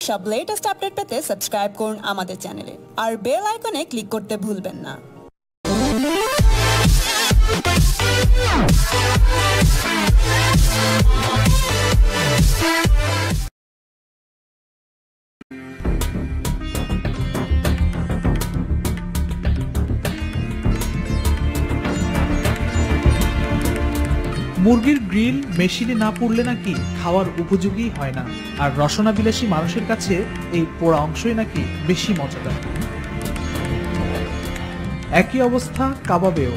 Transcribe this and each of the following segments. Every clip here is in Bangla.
সব লেটেস্ট আপডেট পেতে সাবস্ক্রাইব করুন আমাদের চ্যানেলে আর বেল আইকনে ক্লিক করতে ভুলবেন না। মুরগির গ্রিল মেশিনে না পুড়লে নাকি খাওয়ার উপযোগী হয় না, আর রসনাবিলাসী মানুষের কাছে এই পোড়া অংশই নাকি বেশি মজাদার। একই অবস্থা কাবাবেও।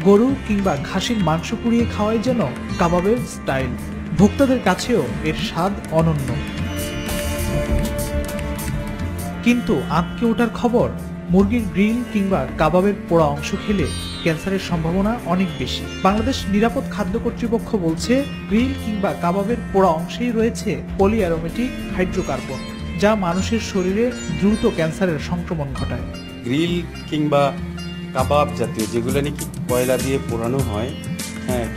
গরু কিংবা খাসির মাংস পুড়িয়ে খাওয়াই যেন কাবাবের স্টাইল। ভোক্তাদের কাছেও এর স্বাদ অনন্য। কিন্তু আঁতকে ওঠার খবর, মুরগির গ্রিল কিংবা কাবাবের পোড়া অংশ খেলে ক্যান্সারের সম্ভাবনা অনেক বেশি। বাংলাদেশ নিরাপদ খাদ্য কর্তৃপক্ষ বলছে, গ্রিল কিংবা কাবাবের পোড়া অংশেই রয়েছে পলিঅ্যারোমেটিক হাইড্রোকার্বন, যা মানুষের শরীরে দ্রুত ক্যান্সারের সংক্রমণ ঘটায়। গ্রিল কিংবা কাবাব জাতীয় যেগুলো নাকি কয়লা দিয়ে পোড়ানো হয়,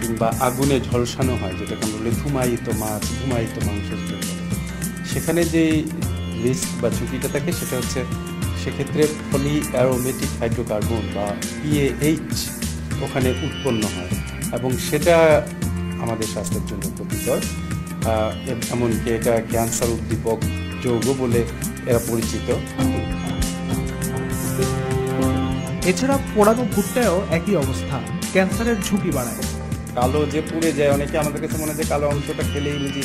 কিংবা আগুনে ঝলসানো হয়, যেটাকে আমরা বলি ধুমায়িত মাছ, ধুমায়িত মাংস, সেখানে যে রিস্ক বা ঝুঁকিটা থাকে সেটা হচ্ছে সেক্ষেত্রে পলিঅ্যারোমেটিক হাইড্রোকার্বন বা PAH ওখানে উৎপন্ন হয় এবং সেটা আমাদের স্বাস্থ্যের জন্য ক্ষতিকর। এমনকি এটা ক্যান্সার উদ্দীপক যৌগ বলে এরা পরিচিত। এছাড়া পোড়ানো ভুট্টায়ও একই অবস্থা, ক্যান্সারের ঝুঁকি বাড়ায়। কালো যে পুড়ে যায়, অনেকে আমাদের কাছে মনে হয় যে কালো অংশটা খেলেই বুঝি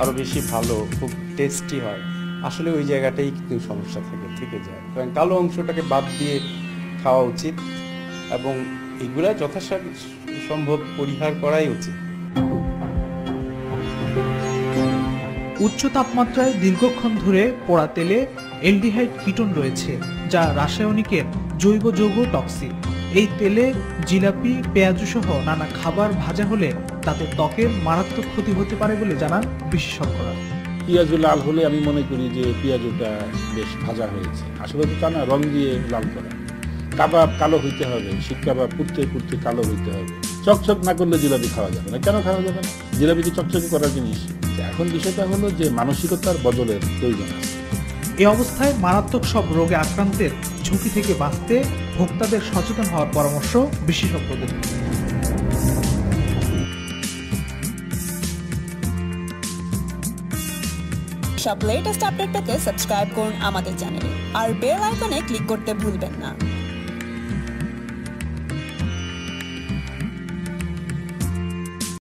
আরও বেশি ভালো, খুব টেস্টি হয়। আসলে ওই জায়গাটাই কিন্তু সমস্যা থেকে যায়। কারণ কালো অংশটাকে বাদ দিয়ে খাওয়া উচিত এবং এগুলা যথাসম্ভব পরিহার করাই উচিত। উচ্চ তাপমাত্রায় দীর্ঘক্ষণ ধরে পোড়া তেলে অ্যালডিহাইড কিটোন রয়েছে, যা রাসায়নিকের জৈব যৌগ টক্সিক। এই তেলে জিলাপি, পেঁয়াজু সহ নানা খাবার ভাজা হলে তাতে ত্বকের মারাত্মক ক্ষতি হতে পারে বলে জানান বিশেষজ্ঞরা। পেঁয়াজু লাল হলে আমি মনে করি যে পেঁয়াজুটা বেশ ভাজা হয়েছে, আসলে তো তা না, রং দিয়ে লাল করা। কাবাব কালো হইতে হবে, শিক কাবাব পুড়তে পুড়তে কালো হইতে হবে। চকচক না করলে জিলাপি খাওয়া যাবে না। কেন খাওয়া যাবে না? জিলাপি কি চকচকে করার জিনিস? এখন বিষয়টা হলো যে মানসিকতার বদলের প্রয়োজন আছে। এই অবস্থায় মারাত্মক সব রোগে আক্রান্তের ঝুঁকি থেকে বাঁচতে ভোক্তাদের সচেতন হওয়ার পরামর্শ বিশেষজ্ঞদের। সব লেটেস্ট আপডেট পেতে সাবস্ক্রাইব করুন আমাদের চ্যানেলে আর বেল আইকনে ক্লিক করতে ভুলবেন না।